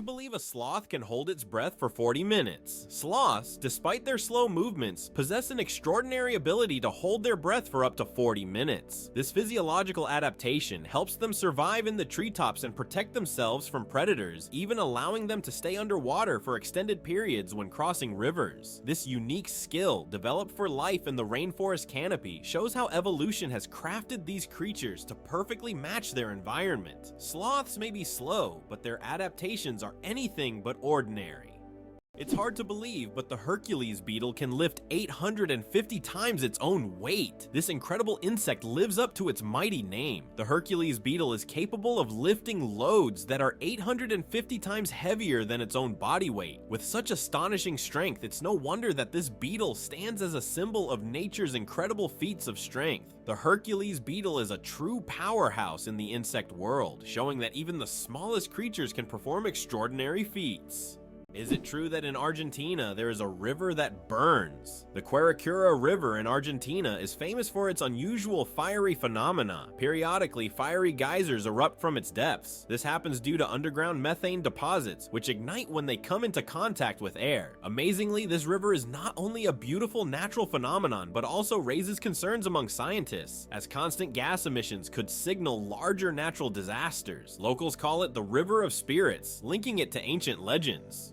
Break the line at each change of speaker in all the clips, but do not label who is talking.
believe a sloth can hold its breath for 40 minutes? Sloths, despite their slow movements, possess an extraordinary ability to hold their breath for up to 40 minutes. This physiological adaptation helps them survive in the treetops and protect themselves from predators, even allowing them to stay underwater for extended periods when crossing rivers. This unique skill, developed for life in the rainforest canopy, shows how evolution has crafted these creatures to perfectly match their environment. Sloths may be slow, but their adaptations are anything but ordinary. It's hard to believe, but the Hercules beetle can lift 850 times its own weight. This incredible insect lives up to its mighty name. The Hercules beetle is capable of lifting loads that are 850 times heavier than its own body weight. With such astonishing strength, it's no wonder that this beetle stands as a symbol of nature's incredible feats of strength. The Hercules beetle is a true powerhouse in the insect world, showing that even the smallest creatures can perform extraordinary feats. Is it true that in Argentina there is a river that burns? The Quiricura River in Argentina is famous for its unusual fiery phenomena. Periodically, fiery geysers erupt from its depths. This happens due to underground methane deposits, which ignite when they come into contact with air. Amazingly, this river is not only a beautiful natural phenomenon, but also raises concerns among scientists, as constant gas emissions could signal larger natural disasters. Locals call it the River of Spirits, linking it to ancient legends.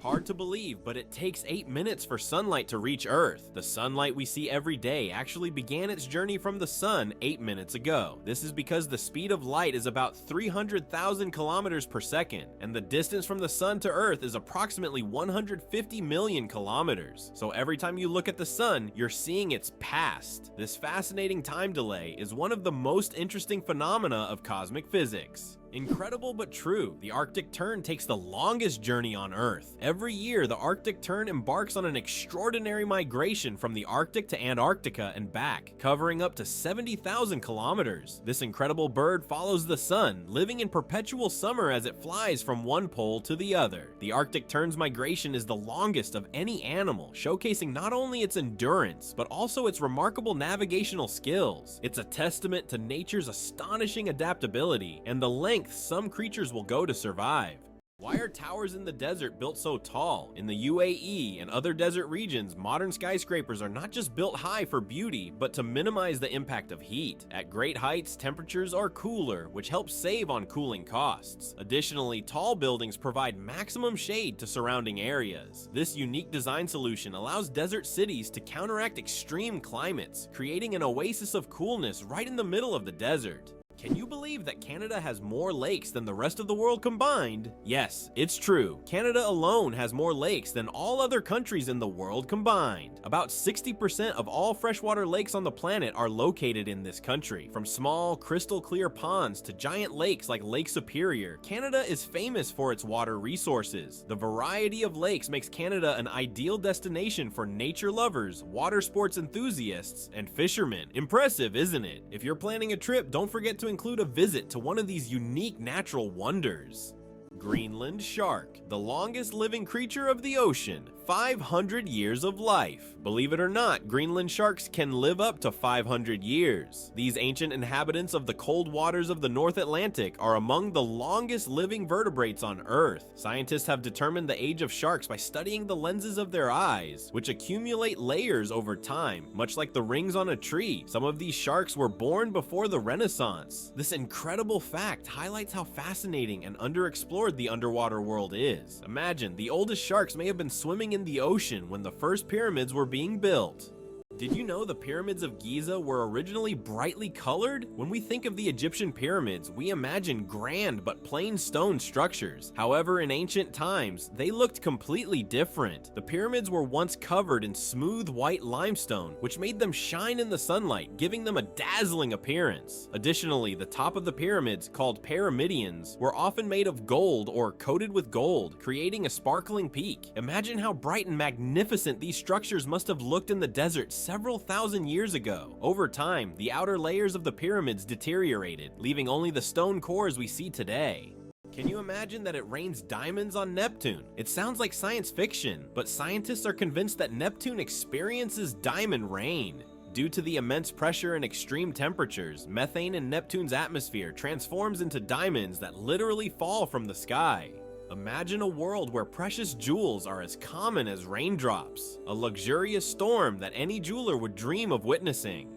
Hard to believe, but it takes 8 minutes for sunlight to reach Earth. The sunlight we see every day actually began its journey from the sun 8 minutes ago. This is because the speed of light is about 300,000 kilometers per second, and the distance from the sun to Earth is approximately 150 million kilometers. So every time you look at the sun, you're seeing its past. This fascinating time delay is one of the most interesting phenomena of cosmic physics. Incredible but true, the Arctic tern takes the longest journey on Earth. Every year, the Arctic tern embarks on an extraordinary migration from the Arctic to Antarctica and back, covering up to 70,000 kilometers. This incredible bird follows the sun, living in perpetual summer as it flies from one pole to the other. The Arctic tern's migration is the longest of any animal, showcasing not only its endurance, but also its remarkable navigational skills. It's a testament to nature's astonishing adaptability and the length some creatures will go to survive. Why are towers in the desert built so tall? In the UAE and other desert regions, modern skyscrapers are not just built high for beauty, but to minimize the impact of heat. At great heights, temperatures are cooler, which helps save on cooling costs. Additionally, tall buildings provide maximum shade to surrounding areas. This unique design solution allows desert cities to counteract extreme climates, creating an oasis of coolness right in the middle of the desert. Can you believe that Canada has more lakes than the rest of the world combined? Yes, it's true. Canada alone has more lakes than all other countries in the world combined. About 60% of all freshwater lakes on the planet are located in this country. From small, crystal clear ponds to giant lakes like Lake Superior, Canada is famous for its water resources. The variety of lakes makes Canada an ideal destination for nature lovers, water sports enthusiasts, and fishermen. Impressive, isn't it? If you're planning a trip, don't forget to include a visit to one of these unique natural wonders. Greenland shark, the longest living creature of the ocean, 500 years of life. Believe it or not, Greenland sharks can live up to 500 years. These ancient inhabitants of the cold waters of the North Atlantic are among the longest living vertebrates on Earth. Scientists have determined the age of sharks by studying the lenses of their eyes, which accumulate layers over time, much like the rings on a tree. Some of these sharks were born before the Renaissance. This incredible fact highlights how fascinating and underexplored the underwater world is. Imagine, the oldest sharks may have been swimming in the ocean when the first pyramids were being built. Did you know the pyramids of Giza were originally brightly colored? When we think of the Egyptian pyramids, we imagine grand but plain stone structures. However, in ancient times, they looked completely different. The pyramids were once covered in smooth white limestone, which made them shine in the sunlight, giving them a dazzling appearance. Additionally, the top of the pyramids, called pyramidions, were often made of gold or coated with gold, creating a sparkling peak. Imagine how bright and magnificent these structures must have looked in the desert several thousand years ago. Over time, the outer layers of the pyramids deteriorated, leaving only the stone cores we see today. Can you imagine that it rains diamonds on Neptune? It sounds like science fiction, but scientists are convinced that Neptune experiences diamond rain. Due to the immense pressure and extreme temperatures, methane in Neptune's atmosphere transforms into diamonds that literally fall from the sky. Imagine a world where precious jewels are as common as raindrops, a luxurious storm that any jeweler would dream of witnessing.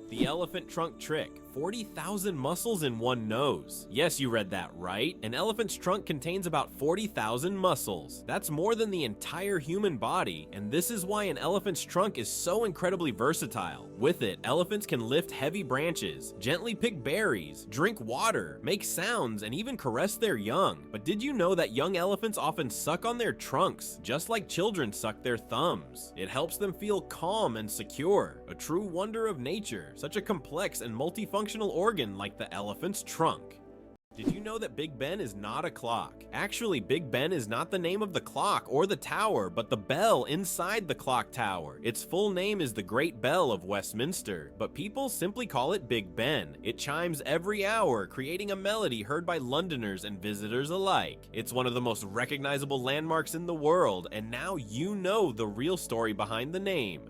The elephant trunk trick, 40,000 muscles in one nose. Yes, you read that right. An elephant's trunk contains about 40,000 muscles. That's more than the entire human body, and this is why an elephant's trunk is so incredibly versatile. With it, elephants can lift heavy branches, gently pick berries, drink water, make sounds, and even caress their young. But did you know that young elephants often suck on their trunks, just like children suck their thumbs? It helps them feel calm and secure, a true wonder of nature, such a complex and multifunctional organ like the elephant's trunk. Did you know that Big Ben is not a clock? Actually, Big Ben is not the name of the clock or the tower, but the bell inside the clock tower. Its full name is the Great Bell of Westminster, but people simply call it Big Ben. It chimes every hour, creating a melody heard by Londoners and visitors alike. It's one of the most recognizable landmarks in the world, and now you know the real story behind the name.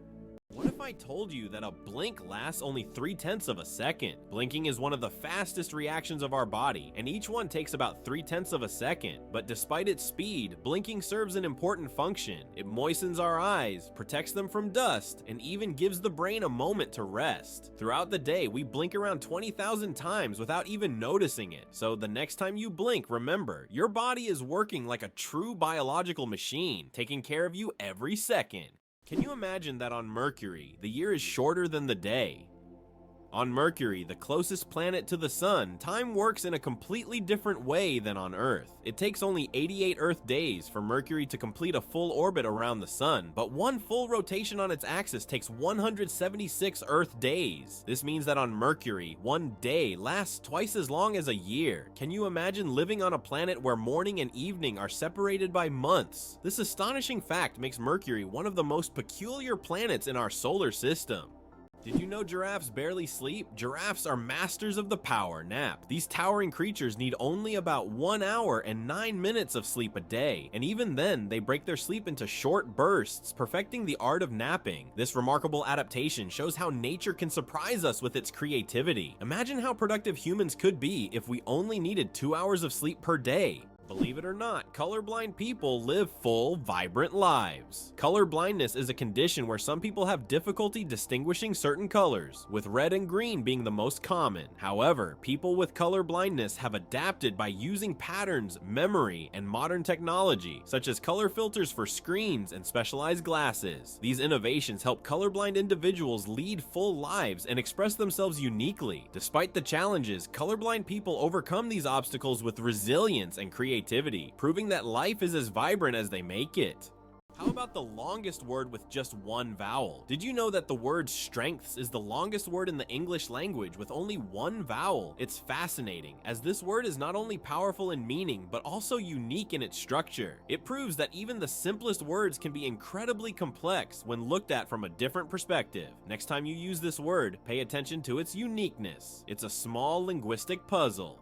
What if I told you that a blink lasts only 3/10 of a second? Blinking is one of the fastest reactions of our body, and each one takes about 3/10 of a second. But despite its speed, blinking serves an important function. It moistens our eyes, protects them from dust, and even gives the brain a moment to rest. Throughout the day, we blink around 20,000 times without even noticing it. So the next time you blink, remember, your body is working like a true biological machine, taking care of you every second. Can you imagine that on Mercury, the year is shorter than the day? On Mercury, the closest planet to the sun, time works in a completely different way than on Earth. It takes only 88 Earth days for Mercury to complete a full orbit around the sun, but one full rotation on its axis takes 176 Earth days. This means that on Mercury, one day lasts twice as long as a year. Can you imagine living on a planet where morning and evening are separated by months? This astonishing fact makes Mercury one of the most peculiar planets in our solar system. Did you know giraffes barely sleep? Giraffes are masters of the power nap. These towering creatures need only about 1 hour and 9 minutes of sleep a day, and even then, they break their sleep into short bursts, perfecting the art of napping. This remarkable adaptation shows how nature can surprise us with its creativity. Imagine how productive humans could be if we only needed 2 hours of sleep per day. Believe it or not, colorblind people live full, vibrant lives. Color blindness is a condition where some people have difficulty distinguishing certain colors, with red and green being the most common. However, people with color blindness have adapted by using patterns, memory, and modern technology, such as color filters for screens and specialized glasses. These innovations help colorblind individuals lead full lives and express themselves uniquely. Despite the challenges, colorblind people overcome these obstacles with resilience and creativity, proving that life is as vibrant as they make it. How about the longest word with just one vowel? Did you know that the word strengths is the longest word in the English language with only one vowel? It's fascinating, as this word is not only powerful in meaning, but also unique in its structure. It proves that even the simplest words can be incredibly complex when looked at from a different perspective. Next time you use this word, pay attention to its uniqueness. It's a small linguistic puzzle.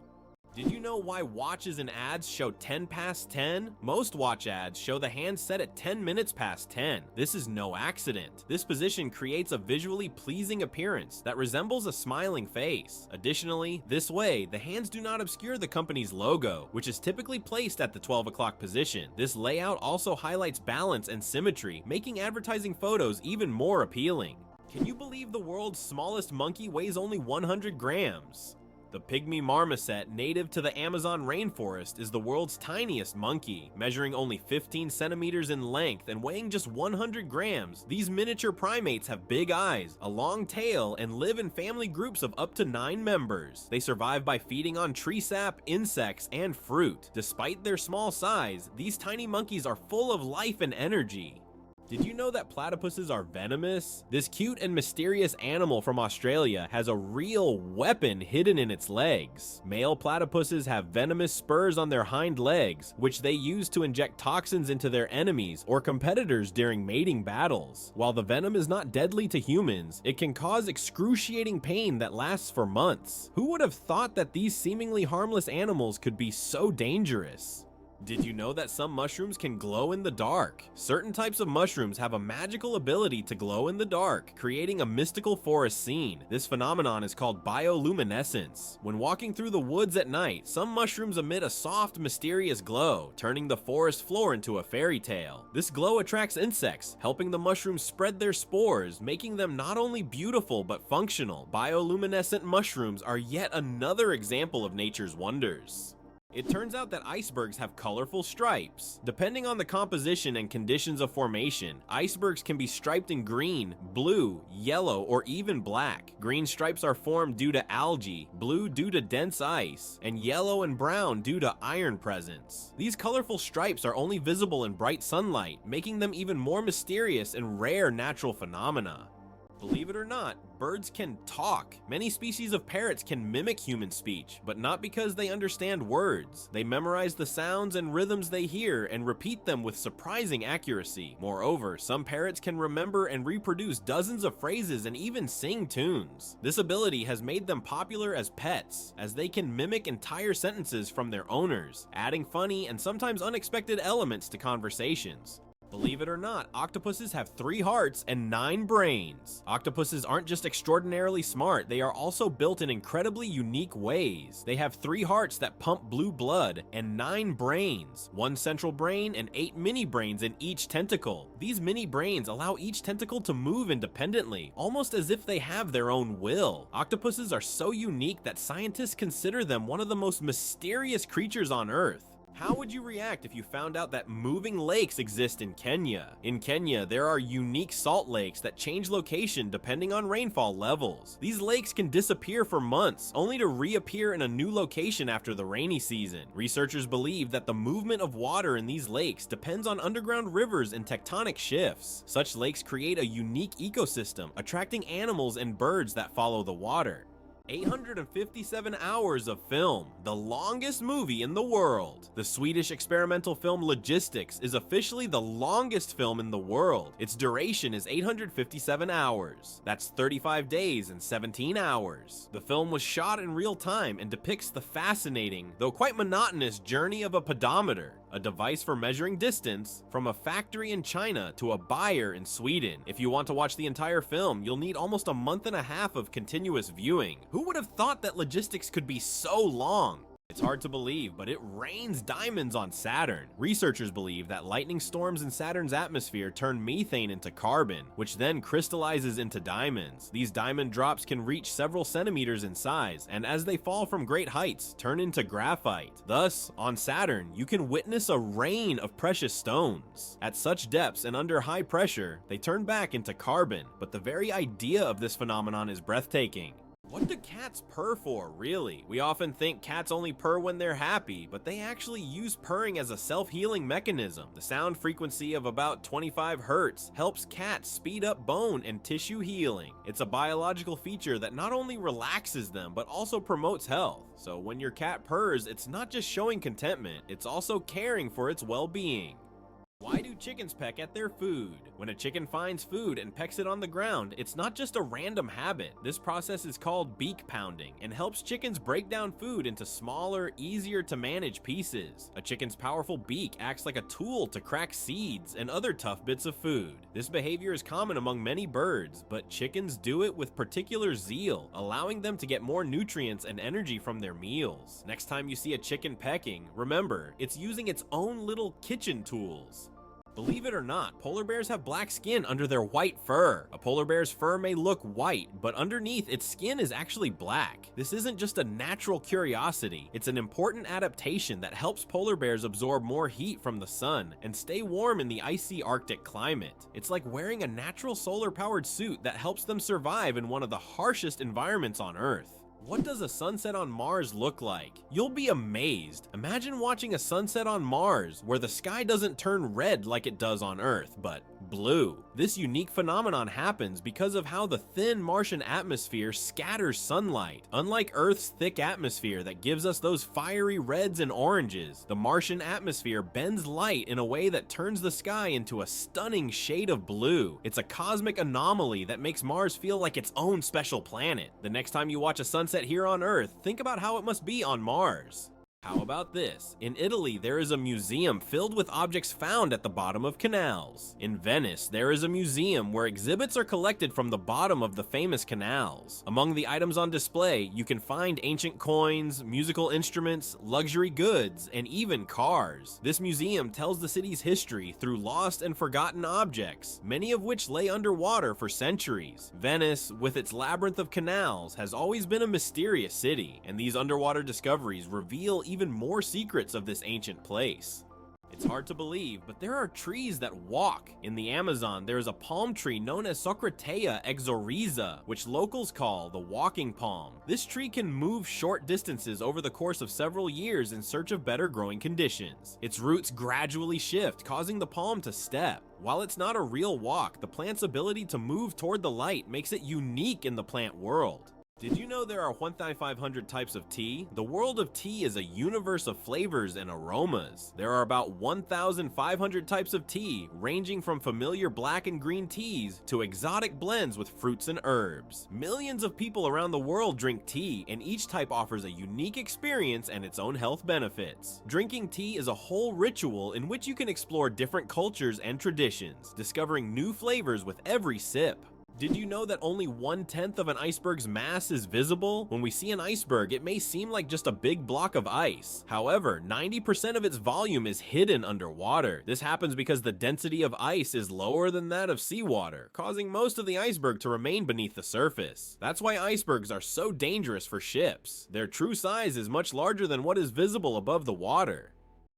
Did you know why watches and ads show 10 past 10? Most watch ads show the hand set at 10 minutes past 10. This is no accident. This position creates a visually pleasing appearance that resembles a smiling face. Additionally, this way, the hands do not obscure the company's logo, which is typically placed at the 12 o'clock position. This layout also highlights balance and symmetry, making advertising photos even more appealing. Can you believe the world's smallest monkey weighs only 100 grams? The pygmy marmoset, native to the Amazon rainforest, is the world's tiniest monkey, measuring only 15 centimeters in length and weighing just 100 grams. These miniature primates have big eyes, a long tail, and live in family groups of up to 9 members. They survive by feeding on tree sap, insects, and fruit. Despite their small size, these tiny monkeys are full of life and energy. Did you know that platypuses are venomous? This cute and mysterious animal from Australia has a real weapon hidden in its legs. Male platypuses have venomous spurs on their hind legs, which they use to inject toxins into their enemies or competitors during mating battles. While the venom is not deadly to humans, it can cause excruciating pain that lasts for months. Who would have thought that these seemingly harmless animals could be so dangerous? Did you know that some mushrooms can glow in the dark? Certain types of mushrooms have a magical ability to glow in the dark, creating a mystical forest scene. This phenomenon is called bioluminescence. When walking through the woods at night, some mushrooms emit a soft, mysterious glow, turning the forest floor into a fairy tale. This glow attracts insects, helping the mushrooms spread their spores, making them not only beautiful but functional. Bioluminescent mushrooms are yet another example of nature's wonders. It turns out that icebergs have colorful stripes. Depending on the composition and conditions of formation, icebergs can be striped in green, blue, yellow, or even black. Green stripes are formed due to algae, blue due to dense ice, and yellow and brown due to iron presence. These colorful stripes are only visible in bright sunlight, making them even more mysterious and rare natural phenomena. Believe it or not, birds can talk. Many species of parrots can mimic human speech, but not because they understand words. They memorize the sounds and rhythms they hear and repeat them with surprising accuracy. Moreover, some parrots can remember and reproduce dozens of phrases and even sing tunes. This ability has made them popular as pets, as they can mimic entire sentences from their owners, adding funny and sometimes unexpected elements to conversations. Believe it or not, octopuses have 3 hearts and 9 brains. Octopuses aren't just extraordinarily smart, they are also built in incredibly unique ways. They have 3 hearts that pump blue blood and 9 brains, 1 central brain and 8 mini brains in each tentacle. These mini brains allow each tentacle to move independently, almost as if they have their own will. Octopuses are so unique that scientists consider them one of the most mysterious creatures on Earth. How would you react if you found out that moving lakes exist in Kenya? In Kenya, there are unique salt lakes that change location depending on rainfall levels. These lakes can disappear for months, only to reappear in a new location after the rainy season. Researchers believe that the movement of water in these lakes depends on underground rivers and tectonic shifts. Such lakes create a unique ecosystem, attracting animals and birds that follow the water. 857 hours of film, the longest movie in the world. The Swedish experimental film Logistics is officially the longest film in the world. Its duration is 857 hours. That's 35 days and 17 hours. The film was shot in real time and depicts the fascinating, though quite monotonous, journey of a pedometer, a device for measuring distance from a factory in China to a buyer in Sweden. If you want to watch the entire film, you'll need almost a month and a half of continuous viewing. Who would have thought that Logistics could be so long? It's hard to believe, but it rains diamonds on Saturn. Researchers believe that lightning storms in Saturn's atmosphere turn methane into carbon, which then crystallizes into diamonds. These diamond drops can reach several centimeters in size, and as they fall from great heights, turn into graphite. Thus, on Saturn, you can witness a rain of precious stones. At such depths and under high pressure, they turn back into carbon, but the very idea of this phenomenon is breathtaking. What do cats purr for, really? We often think cats only purr when they're happy, but they actually use purring as a self-healing mechanism. The sound frequency of about 25 Hz helps cats speed up bone and tissue healing. It's a biological feature that not only relaxes them, but also promotes health. So when your cat purrs, it's not just showing contentment, it's also caring for its well-being. Why do chickens peck at their food? When a chicken finds food and pecks it on the ground, it's not just a random habit. This process is called beak pounding and helps chickens break down food into smaller, easier to manage pieces. A chicken's powerful beak acts like a tool to crack seeds and other tough bits of food. This behavior is common among many birds, but chickens do it with particular zeal, allowing them to get more nutrients and energy from their meals. Next time you see a chicken pecking, remember, it's using its own little kitchen tools. Believe it or not, polar bears have black skin under their white fur. A polar bear's fur may look white, but underneath its skin is actually black. This isn't just a natural curiosity, it's an important adaptation that helps polar bears absorb more heat from the sun and stay warm in the icy Arctic climate. It's like wearing a natural solar-powered suit that helps them survive in one of the harshest environments on Earth. What does a sunset on Mars look like? You'll be amazed. Imagine watching a sunset on Mars where the sky doesn't turn red like it does on Earth, but blue. This unique phenomenon happens because of how the thin Martian atmosphere scatters sunlight. Unlike Earth's thick atmosphere that gives us those fiery reds and oranges, the Martian atmosphere bends light in a way that turns the sky into a stunning shade of blue. It's a cosmic anomaly that makes Mars feel like its own special planet. The next time you watch a sunset here on Earth, think about how it must be on Mars. How about this? In Italy, there is a museum filled with objects found at the bottom of canals. In Venice, there is a museum where exhibits are collected from the bottom of the famous canals. Among the items on display, you can find ancient coins, musical instruments, luxury goods, and even cars. This museum tells the city's history through lost and forgotten objects, many of which lay underwater for centuries. Venice, with its labyrinth of canals, has always been a mysterious city, and these underwater discoveries reveal even more secrets of this ancient place. It's hard to believe, but there are trees that walk. In the Amazon, there is a palm tree known as Socratea exoryza, which locals call the walking palm. This tree can move short distances over the course of several years in search of better growing conditions. Its roots gradually shift, causing the palm to step. While it's not a real walk, the plant's ability to move toward the light makes it unique in the plant world. Did you know there are 1,500 types of tea? The world of tea is a universe of flavors and aromas. There are about 1,500 types of tea, ranging from familiar black and green teas to exotic blends with fruits and herbs. Millions of people around the world drink tea, and each type offers a unique experience and its own health benefits. Drinking tea is a whole ritual in which you can explore different cultures and traditions, discovering new flavors with every sip. Did you know that only 1/10 of an iceberg's mass is visible? When we see an iceberg, it may seem like just a big block of ice. However, 90% of its volume is hidden underwater. This happens because the density of ice is lower than that of seawater, causing most of the iceberg to remain beneath the surface. That's why icebergs are so dangerous for ships. Their true size is much larger than what is visible above the water.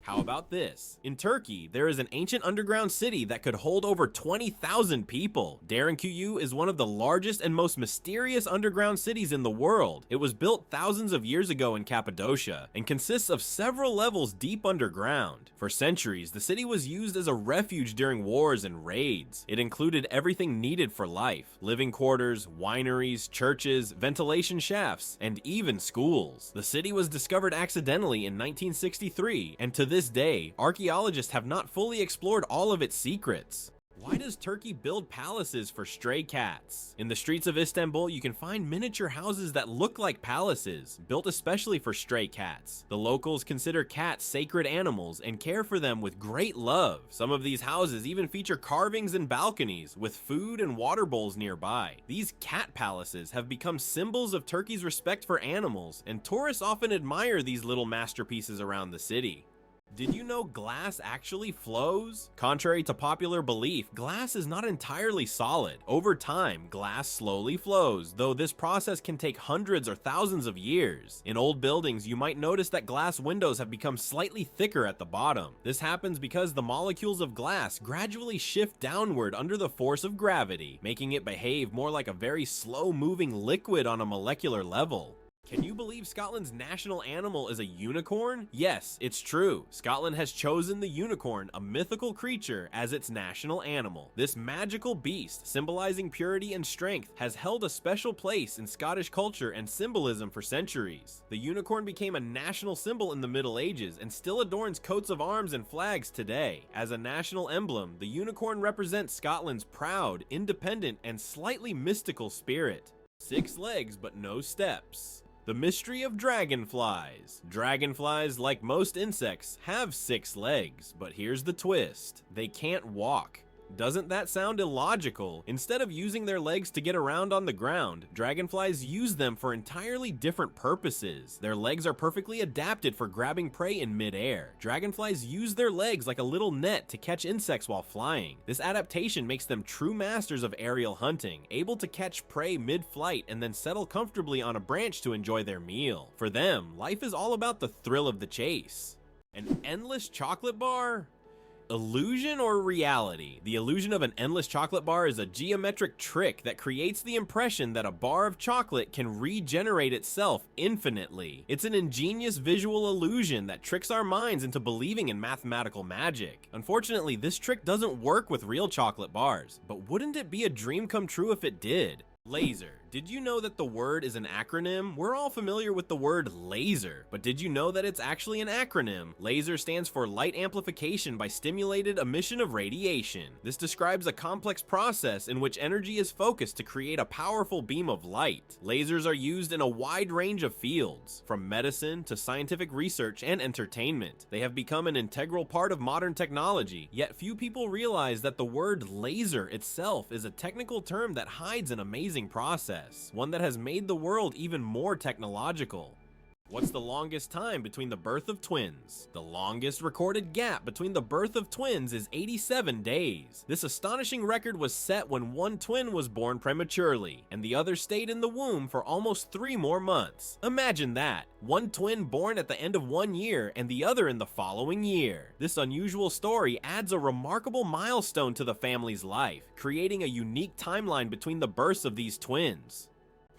How about this? In Turkey, there is an ancient underground city that could hold over 20,000 people. Derinkuyu is one of the largest and most mysterious underground cities in the world. It was built thousands of years ago in Cappadocia and consists of several levels deep underground. For centuries, the city was used as a refuge during wars and raids. It included everything needed for life: living quarters, wineries, churches, ventilation shafts, and even schools. The city was discovered accidentally in 1963, and to this day, archaeologists have not fully explored all of its secrets. Why does Turkey build palaces for stray cats? In the streets of Istanbul, you can find miniature houses that look like palaces, built especially for stray cats. The locals consider cats sacred animals and care for them with great love. Some of these houses even feature carvings and balconies, with food and water bowls nearby. These cat palaces have become symbols of Turkey's respect for animals, and tourists often admire these little masterpieces around the city. Did you know glass actually flows? Contrary to popular belief, glass is not entirely solid. Over time, glass slowly flows, though this process can take hundreds or thousands of years. In old buildings, you might notice that glass windows have become slightly thicker at the bottom. This happens because the molecules of glass gradually shift downward under the force of gravity, making it behave more like a very slow-moving liquid on a molecular level. Can you believe Scotland's national animal is a unicorn? Yes, it's true. Scotland has chosen the unicorn, a mythical creature, as its national animal. This magical beast, symbolizing purity and strength, has held a special place in Scottish culture and symbolism for centuries. The unicorn became a national symbol in the Middle Ages and still adorns coats of arms and flags today. As a national emblem, the unicorn represents Scotland's proud, independent, and slightly mystical spirit. 6 legs but no steps. The mystery of dragonflies. Dragonflies, like most insects, have 6 legs, but here's the twist: they can't walk. Doesn't that sound illogical? Instead of using their legs to get around on the ground, dragonflies use them for entirely different purposes. Their legs are perfectly adapted for grabbing prey in midair. Dragonflies use their legs like a little net to catch insects while flying. This adaptation makes them true masters of aerial hunting, able to catch prey mid-flight and then settle comfortably on a branch to enjoy their meal. For them, life is all about the thrill of the chase. An endless chocolate bar? Illusion or reality? The illusion of an endless chocolate bar is a geometric trick that creates the impression that a bar of chocolate can regenerate itself infinitely. It's an ingenious visual illusion that tricks our minds into believing in mathematical magic. Unfortunately, this trick doesn't work with real chocolate bars, but wouldn't it be a dream come true if it did? Laser. Did you know that the word is an acronym? We're all familiar with the word laser, but did you know that it's actually an acronym? Laser stands for light amplification by stimulated emission of radiation. This describes a complex process in which energy is focused to create a powerful beam of light. Lasers are used in a wide range of fields, from medicine to scientific research and entertainment. They have become an integral part of modern technology, yet few people realize that the word laser itself is a technical term that hides an amazing process. One that has made the world even more technological. What's the longest time between the birth of twins? The longest recorded gap between the birth of twins is 87 days. This astonishing record was set when one twin was born prematurely, and the other stayed in the womb for almost 3 more months. Imagine that, one twin born at the end of 1 year and the other in the following year. This unusual story adds a remarkable milestone to the family's life, creating a unique timeline between the births of these twins.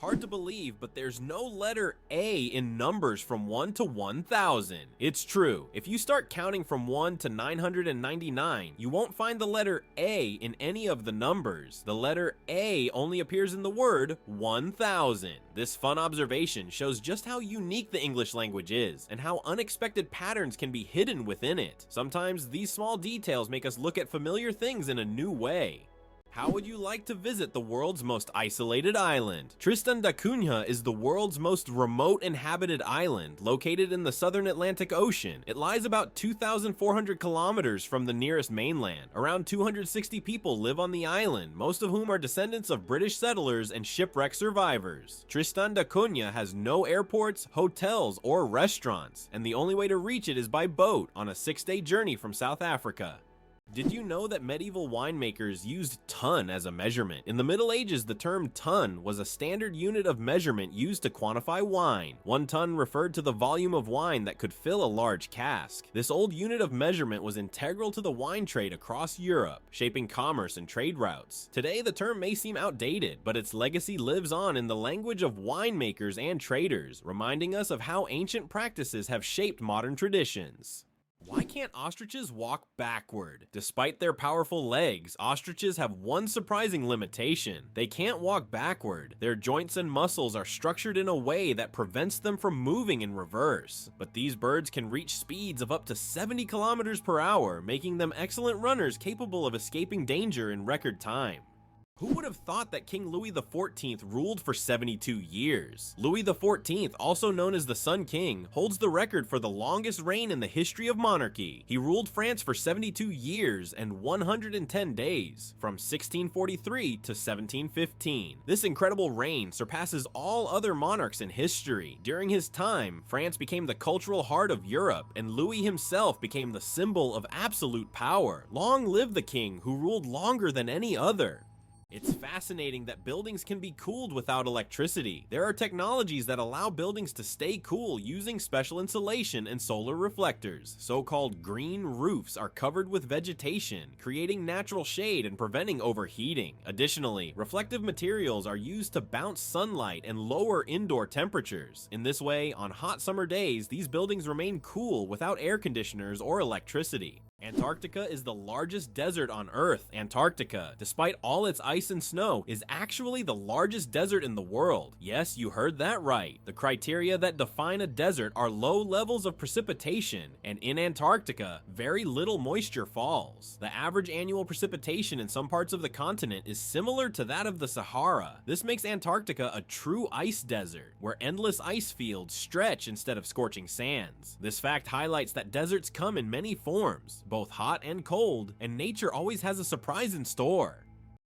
Hard to believe, but there's no letter A in numbers from 1 to 1,000. It's true. If you start counting from 1 to 999, you won't find the letter A in any of the numbers. The letter A only appears in the word 1,000. This fun observation shows just how unique the English language is, and how unexpected patterns can be hidden within it. Sometimes these small details make us look at familiar things in a new way. How would you like to visit the world's most isolated island? Tristan da Cunha is the world's most remote inhabited island, located in the southern Atlantic Ocean. It lies about 2,400 kilometers from the nearest mainland. Around 260 people live on the island, most of whom are descendants of British settlers and shipwreck survivors. Tristan da Cunha has no airports, hotels, or restaurants, and the only way to reach it is by boat on a 6-day journey from South Africa. Did you know that medieval winemakers used ton as a measurement? In the Middle Ages, the term ton was a standard unit of measurement used to quantify wine. 1 ton referred to the volume of wine that could fill a large cask. This old unit of measurement was integral to the wine trade across Europe, shaping commerce and trade routes. Today, the term may seem outdated, but its legacy lives on in the language of winemakers and traders, reminding us of how ancient practices have shaped modern traditions. Why can't ostriches walk backward? Despite their powerful legs, ostriches have one surprising limitation. They can't walk backward. Their joints and muscles are structured in a way that prevents them from moving in reverse. But these birds can reach speeds of up to 70 kilometers per hour, making them excellent runners capable of escaping danger in record time. Who would have thought that King Louis the 14th ruled for 72 years? Louis the 14th, also known as the Sun King, holds the record for the longest reign in the history of monarchy. He ruled France for 72 years and 110 days, from 1643 to 1715. This incredible reign surpasses all other monarchs in history. During his time, France became the cultural heart of Europe, and Louis himself became the symbol of absolute power. Long live the king, who ruled longer than any other. It's fascinating that buildings can be cooled without electricity. There are technologies that allow buildings to stay cool using special insulation and solar reflectors. So-called green roofs are covered with vegetation, creating natural shade and preventing overheating. Additionally, reflective materials are used to bounce sunlight and lower indoor temperatures. In this way, on hot summer days, these buildings remain cool without air conditioners or electricity. Antarctica is the largest desert on Earth. Antarctica, despite all its ice and snow, is actually the largest desert in the world. Yes, you heard that right. The criteria that define a desert are low levels of precipitation, and in Antarctica, very little moisture falls. The average annual precipitation in some parts of the continent is similar to that of the Sahara. This makes Antarctica a true ice desert, where endless ice fields stretch instead of scorching sands. This fact highlights that deserts come in many forms, both hot and cold, and nature always has a surprise in store.